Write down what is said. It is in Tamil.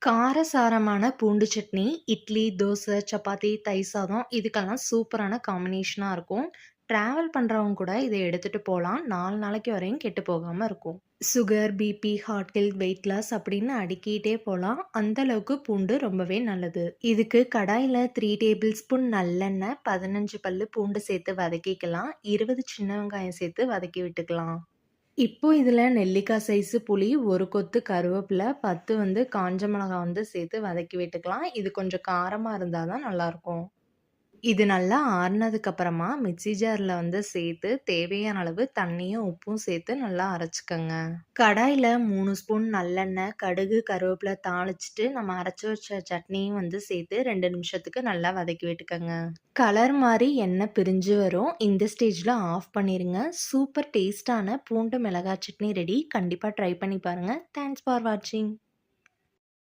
காரசாரமான பூண்டு சட்னி, இட்லி, தோசை, சப்பாத்தி, தயிர் சாதம் இதுக்கெல்லாம் சூப்பரான காம்பினேஷனா இருக்கும். ட்ராவல் பண்றவங்க கூட இத எடுத்துட்டு போலாம். 4 நாளைக்கு வரையும் கெட்டு போகாம இருக்கும். Sugar, BP, heart health, weight loss அப்படின்னு அடுக்கிட்டே போலாம். அந்த அளவுக்கு பூண்டு ரொம்பவே நல்லது. இதுக்கு கடாயில 3 டேபிள் ஸ்பூன் நல்லெண்ணெய், 15 பல்லு பூண்டு சேர்த்து வதக்கிக்கலாம். 20 சின்ன வெங்காயம் சேர்த்து வதக்கி விட்டுக்கலாம். இப்போ இதில நெல்லிக்காய் சைஸு புளி, 1 கொத்து கருவேப்பில, 10 காஞ்ச மிளகா சேர்த்து வதக்கி விட்டுக்கலாம். இது கொஞ்சம் காரமா இருந்தா தான் நல்லாருக்கும். இது நல்லா ஆறுனதுக்கப்புறமா மிக்ஸி ஜார்ல சேர்த்து தேவையான அளவு தண்ணியும், உப்பும் சேர்த்து நல்லா அரைச்சுக்கங்க. கடாயில 3 ஸ்பூன் நல்லெண்ணெய், கடுகு, கருவேப்பில தாளிச்சுட்டு நம்ம அரைச்சு வச்ச சட்னியும் சேர்த்து 2 நிமிஷத்துக்கு நல்லா வதக்கி விட்டுக்கங்க. கலர் மாறி எண்ணெய் பிரிஞ்சு வரும். இந்த ஸ்டேஜ்ல ஆஃப் பண்ணிருங்க. சூப்பர் டேஸ்ட்டான பூண்டு மிளகாய் சட்னி ரெடி. கண்டிப்பா ட்ரை பண்ணி பாருங்க. தேங்க்ஸ் ஃபார் வாட்சிங்.